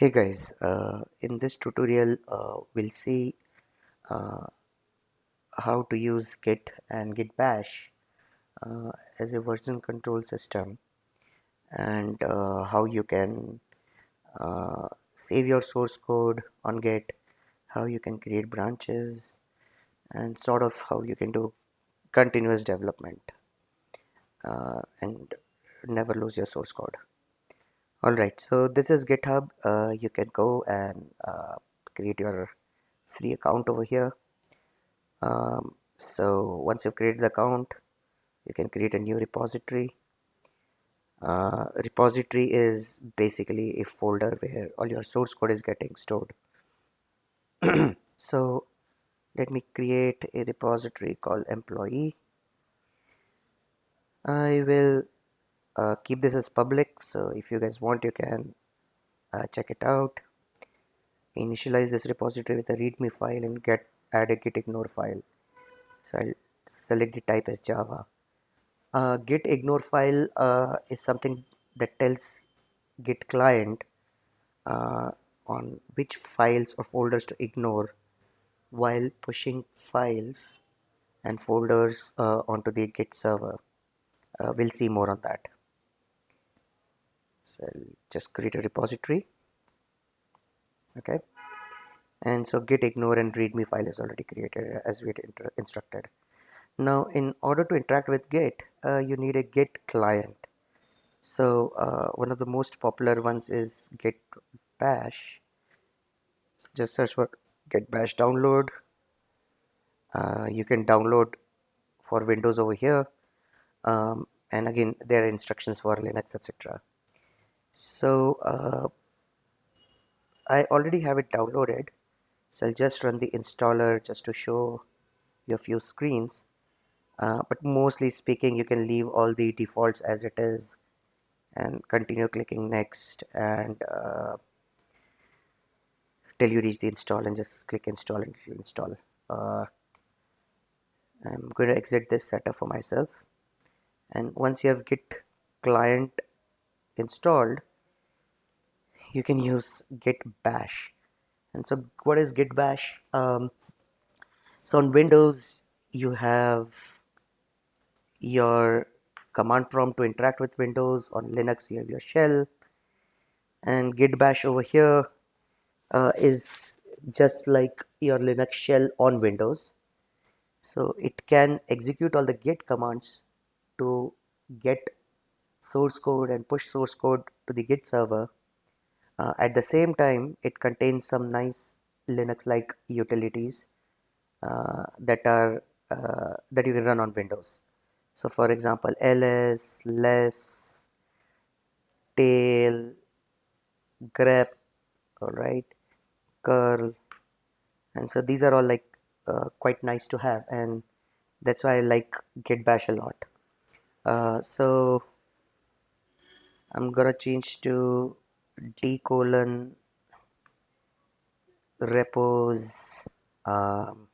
Hey guys, in this tutorial we'll see uh, how to use Git and GitBash as a version control system, and how you can save your source code on Git, how you can create branches, and sort of how you can do continuous development and never lose your source code. Alright, so this is GitHub. You can go and create your free account over here. So once you've created the account, you can create a new repository. Repository is basically a folder where all your source code is getting stored. So let me create a repository called employee. I will keep this as public, so if you guys want, you can check it out. Initialize this repository with a readme file and add a git ignore file. So I'll select the type as Java. Git ignore file is something that tells Git client uh, on which files or folders to ignore while pushing files and folders onto the Git server. We'll see more on that. So I'll just create a repository. Okay. And so git ignore and readme file is already created as we had instructed. Now, in order to interact with Git, you need a Git client. So one of the most popular ones is Git Bash. So just search for Git Bash download. You can download for Windows over here, and again there are instructions for Linux, etc. So I already have it downloaded, so I'll just run the installer just to show you a few screens. But mostly speaking, you can leave all the defaults as it is and continue clicking next and till you reach the install, and just click install and it will install. uh, I'm going to exit this setup for myself, and once you have git client installed, you can use git bash. And so what is git bash? So on Windows you have your command prompt to interact with Windows. On Linux you have your shell, and git bash over here is just like your Linux shell on Windows. So it can execute all the git commands to get source code and push source code to the Git server. At the same time, it contains some nice Linux-like utilities that you can run on Windows. So, for example, ls, less, tail, grep, all right, curl, and so these are all like quite nice to have, and that's why I like Git Bash a lot. So I'm gonna change to d colon repos, um,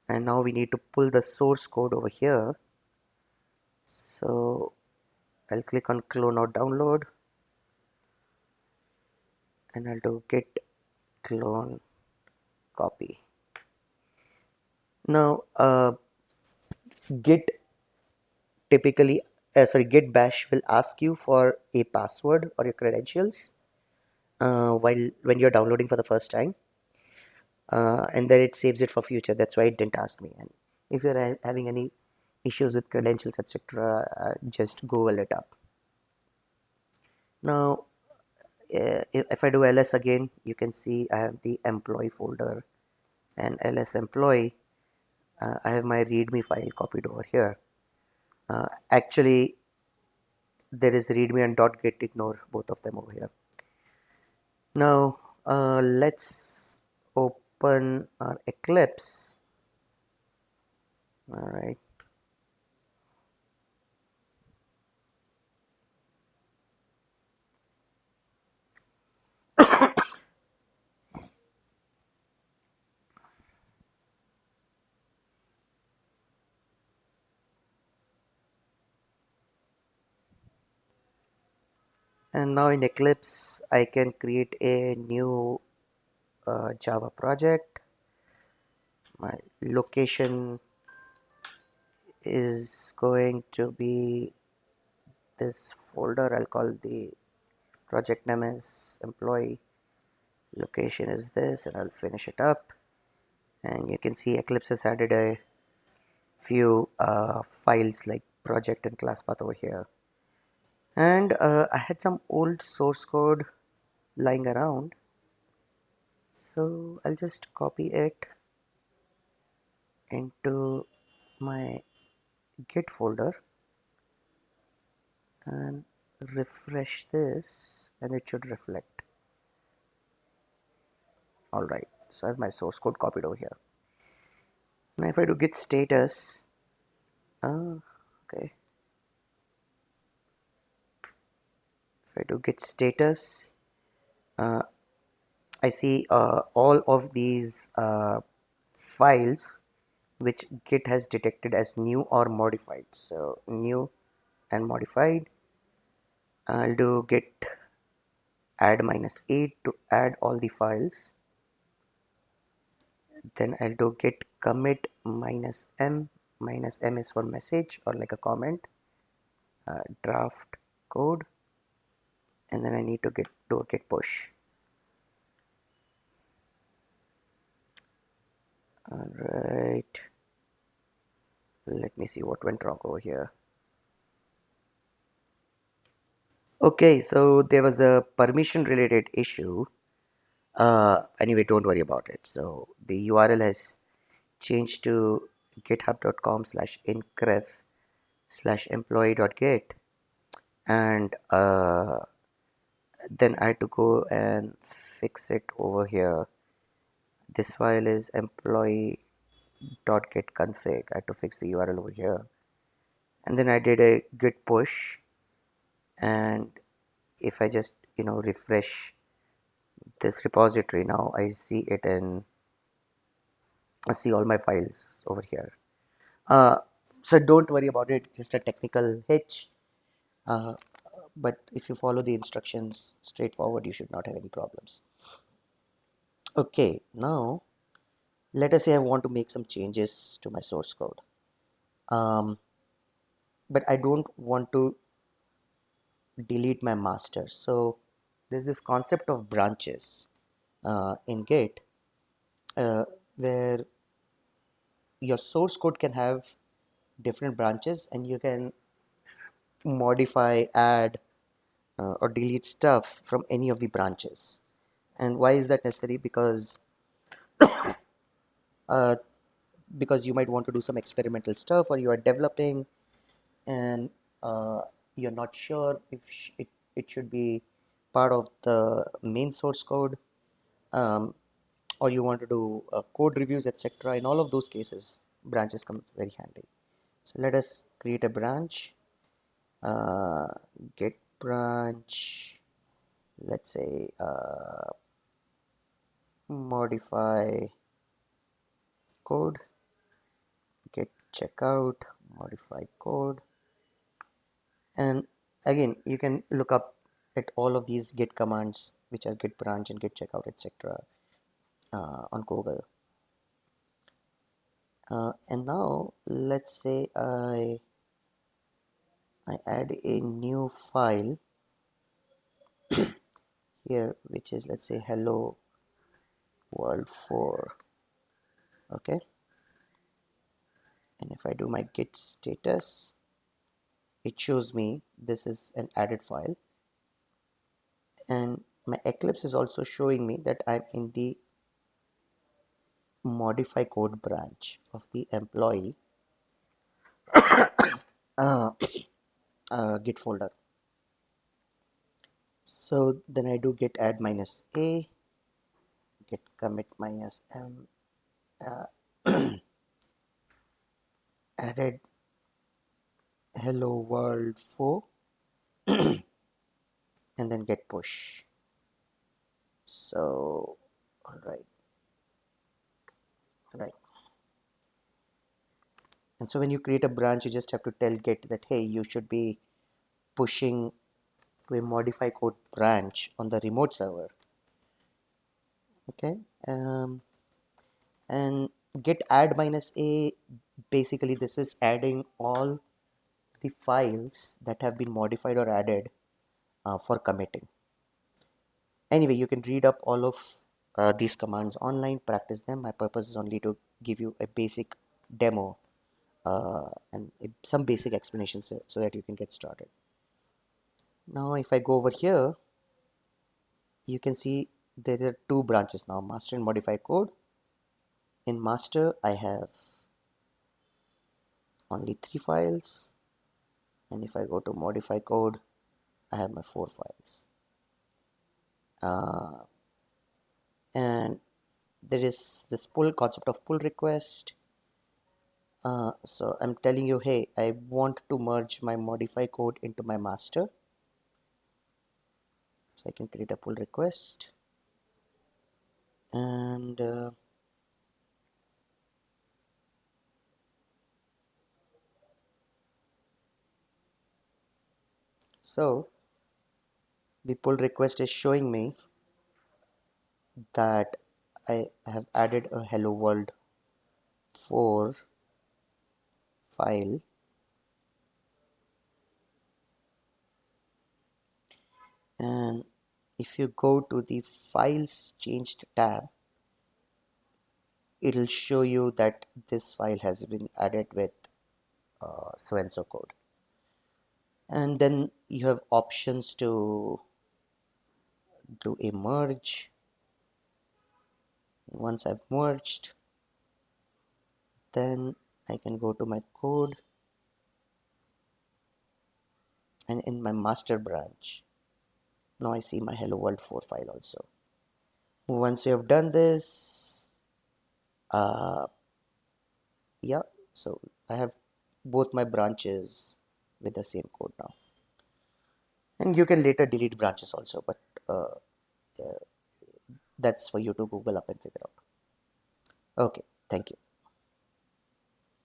and now we need to pull the source code over here. So I'll click on clone or download, and I'll do git clone copy. Now git typically git bash will ask you for a password or your credentials while when you're downloading for the first time, and then it saves it for future. That's why it didn't ask me. And if you're having any issues with credentials, etc., just Google it up. Now if I do ls again, you can see I have the employee folder, and ls employee, I have my readme file copied over here. Actually there is readme and .git ignore, both of them over here. Now let's open our Eclipse. All right. And now in Eclipse I can create a new Java project. My location is going to be this folder. I'll call the project name as employee, location is this, and I'll finish it up. And you can see Eclipse has added a few files like project and class path over here. And I had some old source code lying around, so I'll just copy it into my Git folder and refresh this, and it should reflect. Alright, so I have my source code copied over here. Now if I do git status, okay, if I do git status, I see all of these files which Git has detected as new or modified. So new and modified. I'll do git add -8 to add all the files. Then I'll do git commit -m. -m is for message or like a comment. Draft code, and then I need to do a git push. All right, let me see what went wrong over here. Okay, so there was a permission related issue. Anyway, don't worry about it. So the URL has changed to github.com/incref/employee.git, and then I had to go and fix it over here. This file is employee.getconfig. I had to fix the URL over here, and then I did a git push, and if I just refresh this repository, now I see it in I see all my files over here. Uh, so don't worry about it, just a technical hitch. Uh, but if you follow the instructions straightforward, you should not have any problems. Okay, now let us say I want to make some changes to my source code. But I don't want to delete my master. So there's this concept of branches in Git, where your source code can have different branches, and you can modify, add, or delete stuff from any of the branches. And why is that necessary? Uh, because you might want to do some experimental stuff, or you are developing, and you're not sure if it should be part of the main source code, um, or you want to do code reviews, etc. In all of those cases, branches come very handy. So let us create a branch. uh, Git branch, let's say modify code, git checkout, modify code. And again, you can look up at all of these git commands, which are git branch and git checkout, etc. On Google. And now let's say I add a new file here, which is, let's say, hello world 4. Okay, and if I do my git status, it shows me this is an added file, and my Eclipse is also showing me that I'm in the modify code branch of the employee uh, git folder. So then I do git add -a, git commit -m, added hello world 4, and then git push. So all right. And so when you create a branch, you just have to tell Git that, hey, you should be pushing to a modify code branch on the remote server. Okay, and git add minus a, basically this is adding all the files that have been modified or added for committing. Anyway, you can read up all of these commands online, practice them. My purpose is only to give you a basic demo and some basic explanations so that you can get started. Now if I go over here, you can see there are two branches now, master and modify code. In master I have only 3 files, and if I go to modify code I have my 4 files, and there is this pull concept of pull request. So I'm telling you, hey, I want to merge my modify code into my master, so I can create a pull request, and so the pull request is showing me that I have added a hello world 4 file, and if you go to the files changed tab, it'll show you that this file has been added with so and so code, and then you have options to do a merge. Once I've merged, then I can go to my code, and in my master branch now I see my hello world 4 file also. Once we have done this, uh, yeah, so I have both my branches with the same code now, and you can later delete branches also, but uh, that's for you to google up and figure out. Okay, thank you.